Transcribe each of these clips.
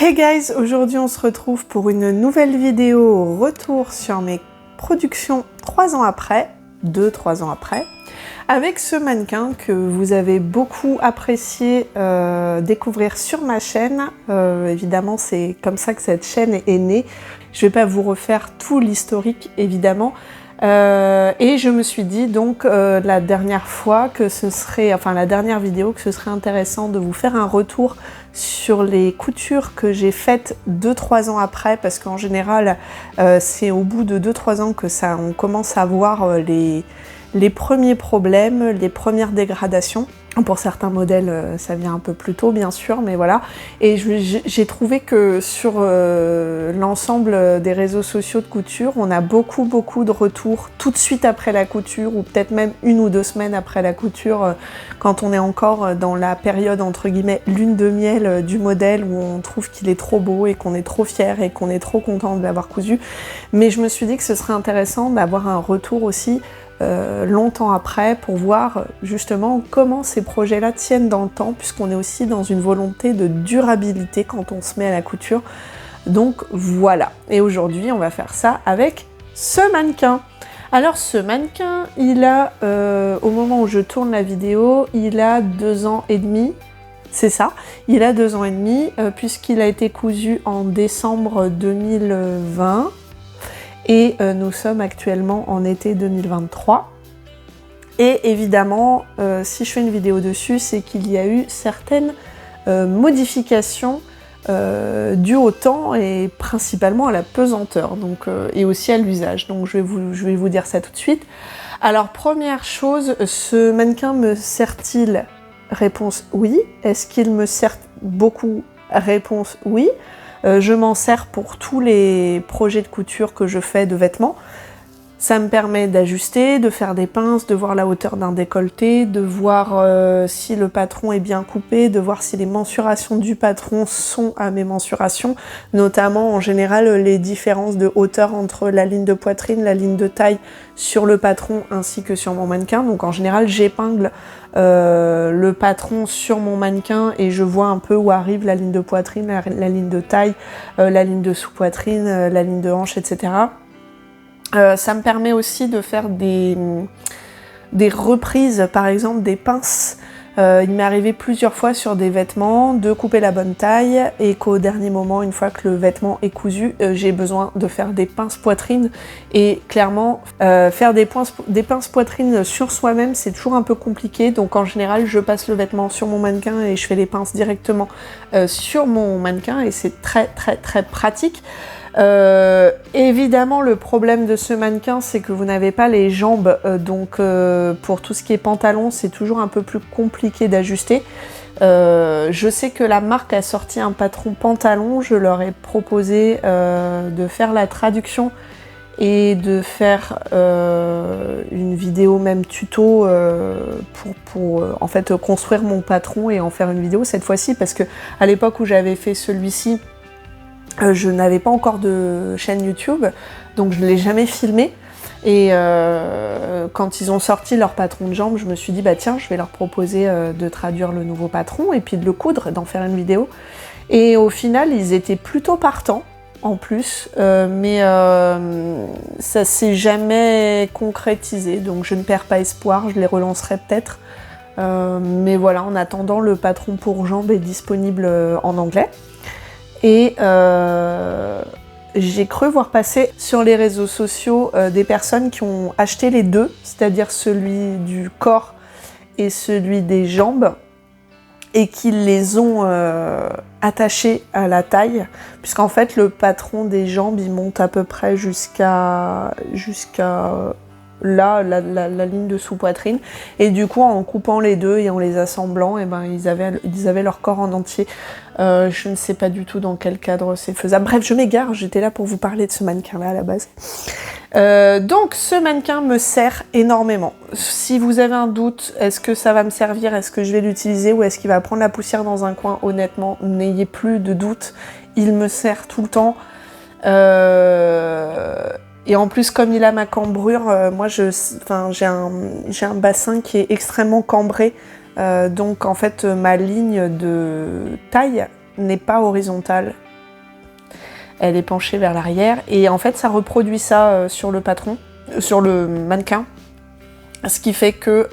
Hey guys, aujourd'hui on se retrouve pour une nouvelle vidéo retour sur mes productions 3 ans après, 2-3 ans après, avec ce mannequin que vous avez beaucoup apprécié découvrir sur ma chaîne. Évidemment, c'est comme ça que cette chaîne est née. Je vais pas vous refaire tout l'historique, évidemment. Et je me suis dit donc la dernière fois que ce serait, enfin la dernière vidéo, que ce serait intéressant de vous faire un retour sur les coutures que j'ai faites 2-3 ans après, parce qu'en général c'est au bout de 2-3 ans que on commence à voir les premiers problèmes, les premières dégradations. Pour certains modèles, ça vient un peu plus tôt, bien sûr, mais voilà. Et j'ai trouvé que sur l'ensemble des réseaux sociaux de couture, on a beaucoup de retours tout de suite après la couture, ou peut-être même 1 ou 2 semaines après la couture, quand on est encore dans la période, entre guillemets, lune de miel du modèle, où on trouve qu'il est trop beau et qu'on est trop fier et qu'on est trop content de l'avoir cousu. Mais je me suis dit que ce serait intéressant d'avoir un retour aussi longtemps après, pour voir justement comment ces projets-là tiennent dans le temps, puisqu'on est aussi dans une volonté de durabilité quand on se met à la couture. Donc voilà, et aujourd'hui on va faire ça avec ce mannequin. Alors ce mannequin, il a, au moment où je tourne la vidéo, il a 2 ans et demi. C'est ça, il a 2 ans et demi, puisqu'il a été cousu en décembre 2020. Et nous sommes actuellement en été 2023. Et évidemment, si je fais une vidéo dessus, c'est qu'il y a eu certaines modifications dues au temps et principalement à la pesanteur, donc, et aussi à l'usage. Donc je vais vous dire ça tout de suite. Alors première chose, ce mannequin me sert-il? Réponse oui. Est-ce qu'il me sert beaucoup? Réponse oui. Je m'en sers pour tous les projets de couture que je fais de vêtements. Ça me permet d'ajuster, de faire des pinces, de voir la hauteur d'un décolleté, de voir si le patron est bien coupé, de voir si les mensurations du patron sont à mes mensurations, notamment en général les différences de hauteur entre la ligne de poitrine, la ligne de taille sur le patron ainsi que sur mon mannequin. Donc en général j'épingle le patron sur mon mannequin et je vois un peu où arrive la ligne de poitrine, la ligne de taille, la ligne de sous-poitrine, la ligne de hanche, etc. Ça me permet aussi de faire des reprises, par exemple des pinces. Il m'est arrivé plusieurs fois sur des vêtements de couper la bonne taille et qu'au dernier moment, une fois que le vêtement est cousu, j'ai besoin de faire des pinces poitrine. Et clairement, faire des pinces poitrine sur soi-même, c'est toujours un peu compliqué. Donc en général, je passe le vêtement sur mon mannequin et je fais les pinces directement sur mon mannequin, et c'est très pratique. Évidemment, le problème de ce mannequin, c'est que vous n'avez pas les jambes, donc pour tout ce qui est pantalon, c'est toujours un peu plus compliqué d'ajuster. Je sais que la marque a sorti un patron pantalon, je leur ai proposé de faire la traduction et de faire une vidéo même tuto pour en fait construire mon patron et en faire une vidéo cette fois-ci, parce que à l'époque où j'avais fait celui-ci, je n'avais pas encore de chaîne YouTube, donc je ne l'ai jamais filmé. Et quand ils ont sorti leur patron de jambes, je me suis dit bah tiens, je vais leur proposer de traduire le nouveau patron et puis de le coudre, d'en faire une vidéo. Et au final, ils étaient plutôt partants en plus, mais ça s'est jamais concrétisé, donc je ne perds pas espoir, je les relancerai peut-être. Mais voilà, en attendant, le patron pour jambes est disponible en anglais. Et j'ai cru voir passer sur les réseaux sociaux des personnes qui ont acheté les deux, c'est-à-dire celui du corps et celui des jambes, et qui les ont attachés à la taille, puisqu'en fait le patron des jambes il monte à peu près jusqu'à là, la ligne de sous-poitrine, et du coup en coupant les deux et en les assemblant, et ben, ils avaient leur corps en entier. Je ne sais pas du tout dans quel cadre c'est faisable. Bref, je m'égare, j'étais là pour vous parler de ce mannequin-là à la base. Donc ce mannequin me sert énormément. Si vous avez un doute, est-ce que ça va me servir, est-ce que je vais l'utiliser, ou est-ce qu'il va prendre la poussière dans un coin, honnêtement, n'ayez plus de doute, il me sert tout le temps. Et en plus, comme il a ma cambrure, moi j'ai un bassin qui est extrêmement cambré, donc en fait ma ligne de taille n'est pas horizontale, elle est penchée vers l'arrière. Et en fait, ça reproduit ça sur le patron, sur le mannequin. Ce qui fait que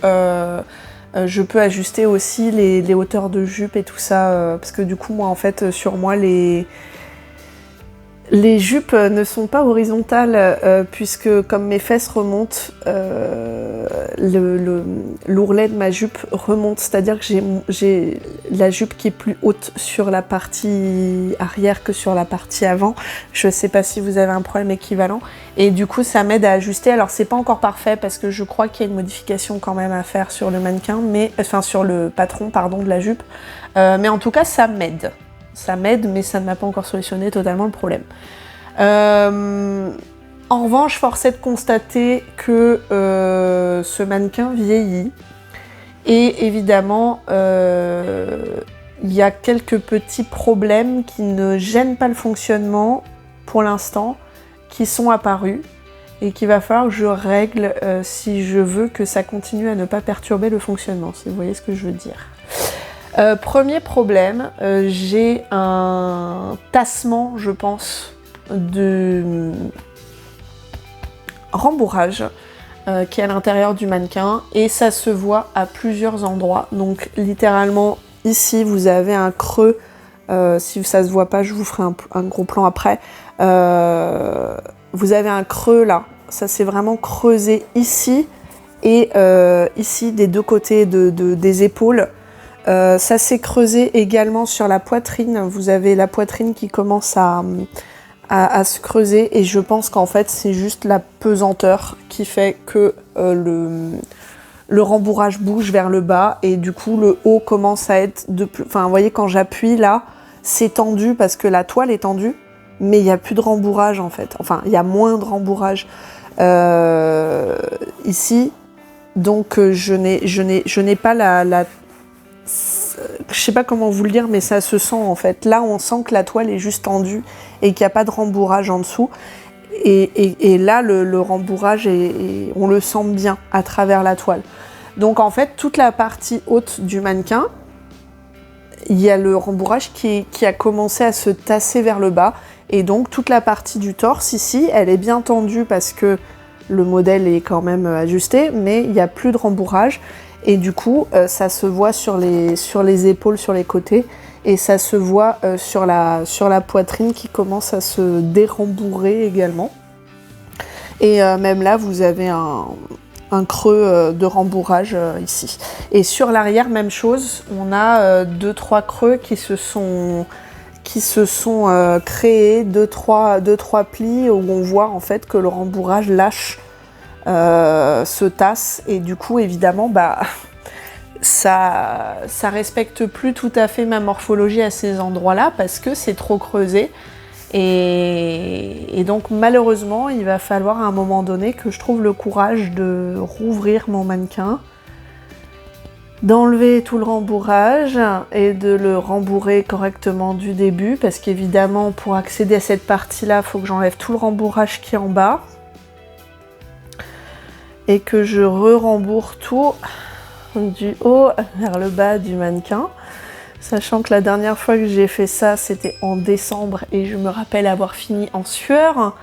je peux ajuster aussi les hauteurs de jupe et tout ça. Parce que du coup, moi, en fait, sur moi, les jupes ne sont pas horizontales puisque comme mes fesses remontent, l'ourlet de ma jupe remonte, c'est-à-dire que j'ai la jupe qui est plus haute sur la partie arrière que sur la partie avant. Je sais pas si vous avez un problème équivalent et du coup ça m'aide à ajuster. Alors c'est pas encore parfait parce que je crois qu'il y a une modification quand même à faire sur le mannequin, enfin sur le patron pardon de la jupe, mais en tout cas ça m'aide. Ça m'aide, mais ça ne m'a pas encore solutionné totalement le problème. En revanche, force est de constater que ce mannequin vieillit. Et évidemment, il y a quelques petits problèmes qui ne gênent pas le fonctionnement pour l'instant, qui sont apparus et qu'il va falloir que je règle si je veux que ça continue à ne pas perturber le fonctionnement, si vous voyez ce que je veux dire. Premier problème, j'ai un tassement, je pense, de rembourrage qui est à l'intérieur du mannequin et ça se voit à plusieurs endroits. Donc littéralement ici vous avez un creux, si ça se voit pas je vous ferai un gros plan après. Vous avez un creux là, ça s'est vraiment creusé ici et ici des deux côtés des épaules. Ça s'est creusé également sur la poitrine. Vous avez la poitrine qui commence à se creuser et je pense qu'en fait c'est juste la pesanteur qui fait que le rembourrage bouge vers le bas et du coup le haut commence à être de plus... Enfin vous voyez quand j'appuie là, c'est tendu parce que la toile est tendue mais il n'y a plus de rembourrage en fait. Enfin il y a moins de rembourrage ici. Donc je n'ai pas la je sais pas comment vous le dire, mais ça se sent en fait. Là, on sent que la toile est juste tendue et qu'il n'y a pas de rembourrage en dessous. Et là, le rembourrage, on le sent bien à travers la toile. Donc en fait, toute la partie haute du mannequin, il y a le rembourrage qui a commencé à se tasser vers le bas. Et donc toute la partie du torse ici, elle est bien tendue parce que le modèle est quand même ajusté, mais il n'y a plus de rembourrage. Et du coup, ça se voit sur les épaules, sur les côtés, et ça se voit sur la poitrine qui commence à se dérembourer également. Et même là, vous avez un creux de rembourrage ici. Et sur l'arrière, même chose, on a 2-3 creux qui se sont créés, 2-3 plis où on voit en fait que le rembourrage lâche. Se tasse et du coup évidemment ça respecte plus tout à fait ma morphologie à ces endroits là parce que c'est trop creusé et donc malheureusement il va falloir à un moment donné que je trouve le courage de rouvrir mon mannequin, d'enlever tout le rembourrage et de le rembourrer correctement du début parce qu'évidemment pour accéder à cette partie là il faut que j'enlève tout le rembourrage qui est en bas et que je rembourre tout du haut vers le bas du mannequin. Sachant que la dernière fois que j'ai fait ça, c'était en décembre et je me rappelle avoir fini en sueur,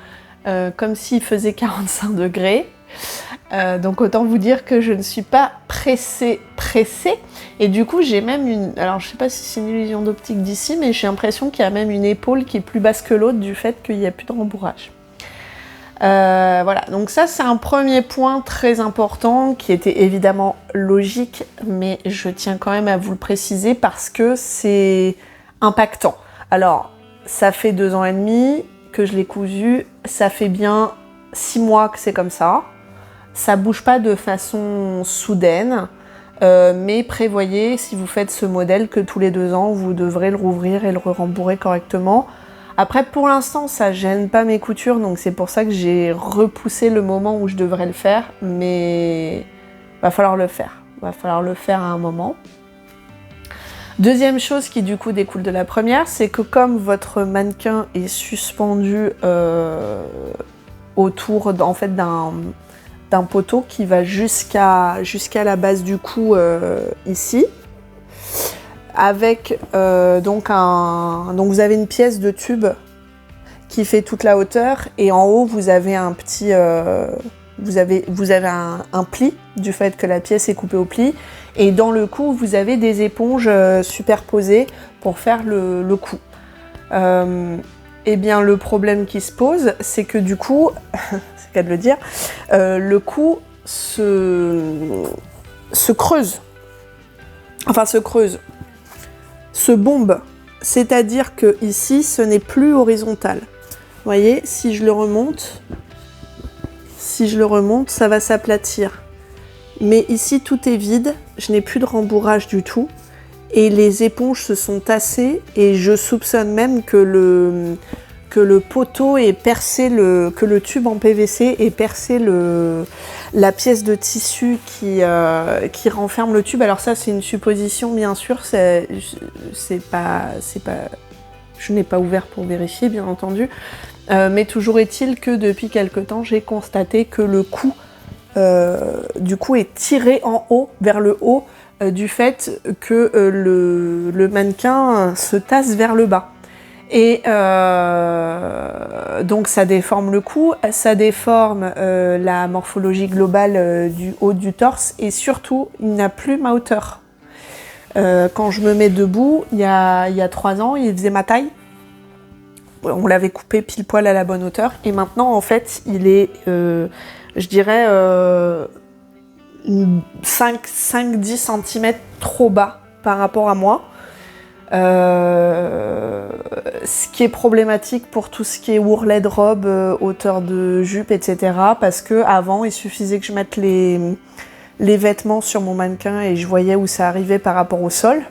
comme s'il faisait 45 degrés. Donc autant vous dire que je ne suis pas pressée. Et du coup, j'ai même une... Alors je sais pas si c'est une illusion d'optique d'ici, mais j'ai l'impression qu'il y a même une épaule qui est plus basse que l'autre du fait qu'il n'y a plus de rembourrage. Voilà, donc ça c'est un premier point très important qui était évidemment logique, mais je tiens quand même à vous le préciser parce que c'est impactant. Alors, ça fait 2 ans et demi que je l'ai cousu, ça fait bien 6 mois que c'est comme ça bouge pas de façon soudaine, mais prévoyez si vous faites ce modèle que tous les 2 ans vous devrez le rouvrir et le rembourrer correctement. Après, pour l'instant, ça gêne pas mes coutures, donc c'est pour ça que j'ai repoussé le moment où je devrais le faire, mais va falloir le faire. Va falloir le faire à un moment. Deuxième chose qui du coup découle de la première, c'est que comme votre mannequin est suspendu autour en fait d'un poteau qui va jusqu'à la base du cou ici, avec donc vous avez une pièce de tube qui fait toute la hauteur, et en haut vous avez un petit vous avez un pli du fait que la pièce est coupée au pli, et dans le cou vous avez des éponges superposées pour faire le cou. Eh bien le problème qui se pose, c'est que du coup, c'est le cas de le dire, le cou se creuse, se bombe, c'est-à-dire que ici ce n'est plus horizontal. Vous voyez, si je le remonte, ça va s'aplatir. Mais ici tout est vide, je n'ai plus de rembourrage du tout, et les éponges se sont tassées, et je soupçonne même que le poteau ait percé que le tube en PVC ait percé la pièce de tissu qui renferme le tube. Alors ça c'est une supposition bien sûr, je n'ai pas ouvert pour vérifier bien entendu, mais toujours est-il que depuis quelque temps j'ai constaté que le cou du coup est tiré en haut, vers le haut, du fait que le mannequin se tasse vers le bas. Et donc ça déforme le cou, ça déforme la morphologie globale du haut du torse, et surtout il n'a plus ma hauteur. Quand je me mets debout, il y a 3 ans, il faisait ma taille. On l'avait coupé pile poil à la bonne hauteur, et maintenant en fait il est, je dirais, 5-10 cm trop bas par rapport à moi. Ce qui est problématique pour tout ce qui est ourlet de robe, hauteur de jupe, etc. Parce que avant, il suffisait que je mette les vêtements sur mon mannequin et je voyais où ça arrivait par rapport au sol,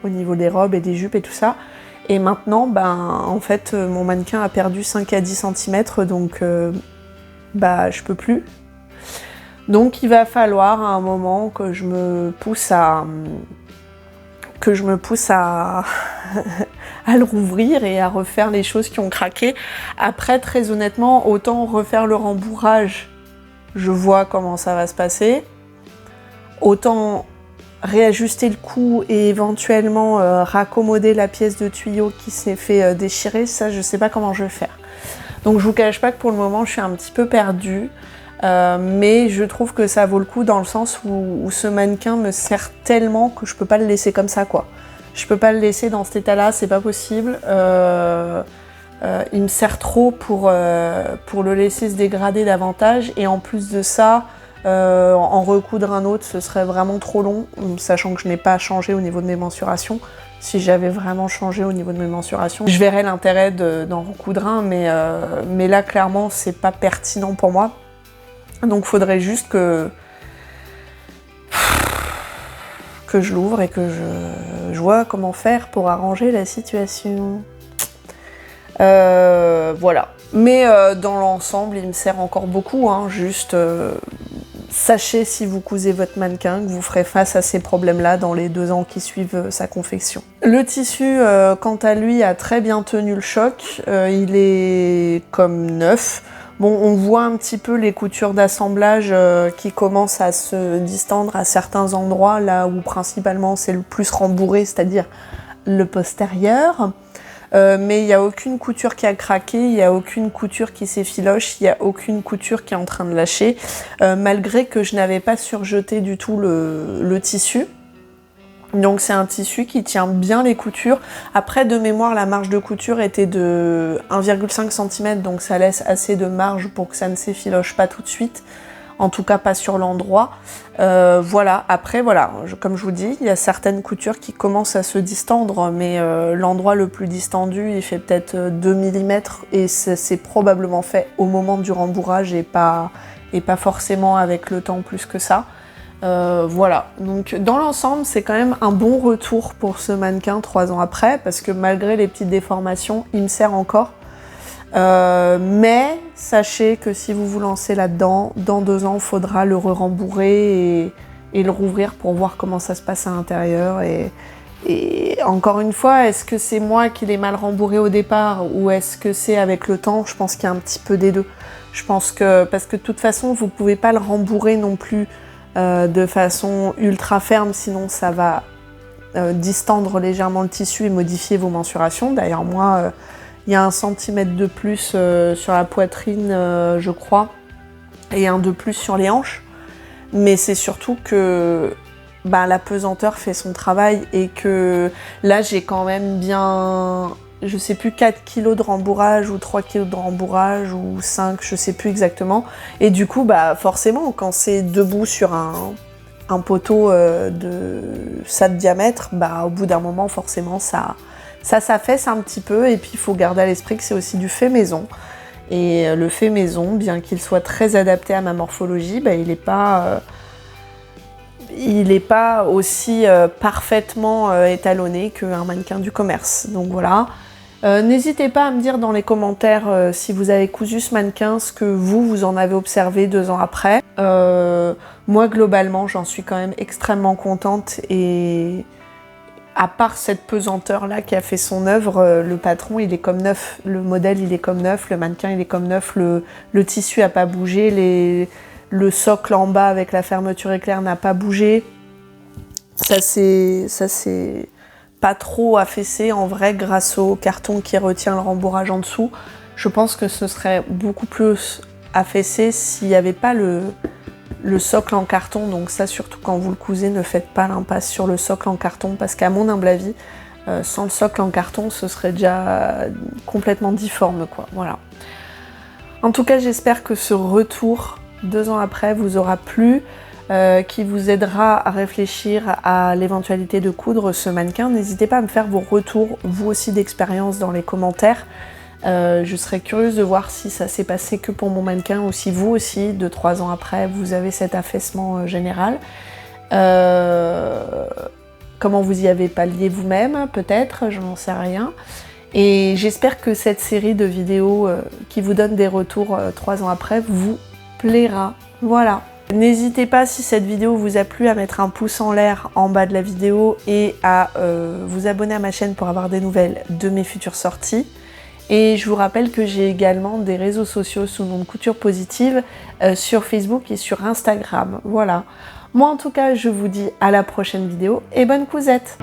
au niveau des robes et des jupes et tout ça. Et maintenant, en fait, mon mannequin a perdu 5 à 10 cm, donc je peux plus. Donc il va falloir à un moment que je me pousse à le rouvrir et à refaire les choses qui ont craqué. Après, très honnêtement, autant refaire le rembourrage, je vois comment ça va se passer, autant réajuster le cou et éventuellement raccommoder la pièce de tuyau qui s'est fait déchirer, ça je sais pas comment je vais faire. Donc je vous cache pas que pour le moment je suis un petit peu perdue, mais je trouve que ça vaut le coup dans le sens où ce mannequin me sert tellement que je peux pas le laisser comme ça, quoi. Je peux pas le laisser dans cet état-là, c'est pas possible. Il me sert trop pour le laisser se dégrader davantage, et en plus de ça, en recoudre un autre, ce serait vraiment trop long, sachant que je n'ai pas changé au niveau de mes mensurations. Si j'avais vraiment changé au niveau de mes mensurations, je verrais l'intérêt d'en recoudre un, mais là, clairement, c'est pas pertinent pour moi. Donc, faudrait juste que je l'ouvre et que je vois comment faire pour arranger la situation. Voilà. Mais dans l'ensemble, il me sert encore beaucoup, hein. Juste sachez, si vous cousez votre mannequin, que vous ferez face à ces problèmes-là dans les 2 ans qui suivent sa confection. Le tissu, quant à lui, a très bien tenu le choc. Il est comme neuf. Bon, on voit un petit peu les coutures d'assemblage qui commencent à se distendre à certains endroits, là où principalement c'est le plus rembourré, c'est-à-dire le postérieur. Mais il n'y a aucune couture qui a craqué, il n'y a aucune couture qui s'effiloche, il n'y a aucune couture qui est en train de lâcher, malgré que je n'avais pas surjeté du tout le tissu. Donc c'est un tissu qui tient bien les coutures. Après, de mémoire, la marge de couture était de 1,5 cm, donc ça laisse assez de marge pour que ça ne s'effiloche pas tout de suite. En tout cas, pas sur l'endroit. Voilà. Après, voilà, comme je vous dis, il y a certaines coutures qui commencent à se distendre, mais l'endroit le plus distendu, il fait peut-être 2 mm, et c'est probablement fait au moment du rembourrage et pas forcément avec le temps plus que ça. Voilà, donc dans l'ensemble, c'est quand même un bon retour pour ce mannequin 3 ans après, parce que malgré les petites déformations, il me sert encore. Mais sachez que si vous vous lancez là-dedans, dans 2 ans, il faudra le rembourrer et le rouvrir pour voir comment ça se passe à l'intérieur. Et encore une fois, est-ce que c'est moi qui l'ai mal rembourré au départ, ou est-ce que c'est avec le temps? Je pense qu'il y a un petit peu des deux. Je pense que, parce que de toute façon, vous ne pouvez pas le rembourrer non plus de façon ultra ferme, sinon ça va distendre légèrement le tissu et modifier vos mensurations. D'ailleurs moi, Il y a 1 cm de plus sur la poitrine, je crois, et un de plus sur les hanches. Mais c'est surtout que la pesanteur fait son travail et que là, j'ai quand même bien, je sais plus, 4 kg de rembourrage ou 3 kg de rembourrage ou 5, je sais plus exactement. Et du coup, forcément, quand c'est debout sur un poteau de ça de diamètre, au bout d'un moment, forcément, ça s'affaisse un petit peu. Et puis, il faut garder à l'esprit que c'est aussi du fait maison. Et le fait maison, bien qu'il soit très adapté à ma morphologie, il n'est pas aussi parfaitement étalonné qu'un mannequin du commerce. Donc voilà. N'hésitez pas à me dire dans les commentaires si vous avez cousu ce mannequin, ce que vous en avez observé 2 ans après. Moi, globalement, j'en suis quand même extrêmement contente et à part cette pesanteur-là qui a fait son œuvre, le patron, il est comme neuf, le modèle, il est comme neuf, le mannequin, il est comme neuf, le tissu n'a pas bougé, le socle en bas avec la fermeture éclair n'a pas bougé. Ça c'est pas trop affaissé en vrai grâce au carton qui retient le rembourrage en dessous. Je pense que ce serait beaucoup plus affaissé s'il n'y avait pas le socle en carton. Donc ça, surtout quand vous le cousez, ne faites pas l'impasse sur le socle en carton parce qu'à mon humble avis, sans le socle en carton, ce serait déjà complètement difforme, quoi. Voilà. En tout cas, j'espère que ce retour 2 ans après vous aura plu, qui vous aidera à réfléchir à l'éventualité de coudre ce mannequin. N'hésitez pas à me faire vos retours, vous aussi d'expérience, dans les commentaires. Je serais curieuse de voir si ça s'est passé que pour mon mannequin ou si vous aussi, 2-3 ans après, vous avez cet affaissement général. Comment vous y avez pallié vous-même, peut-être, je n'en sais rien. Et j'espère que cette série de vidéos qui vous donne des retours 3 ans après vous plaira. Voilà. N'hésitez pas, si cette vidéo vous a plu, à mettre un pouce en l'air en bas de la vidéo et à vous abonner à ma chaîne pour avoir des nouvelles de mes futures sorties. Et je vous rappelle que j'ai également des réseaux sociaux sous le nom de Couture Positive sur Facebook et sur Instagram. Voilà. Moi en tout cas, je vous dis à la prochaine vidéo et bonne cousette!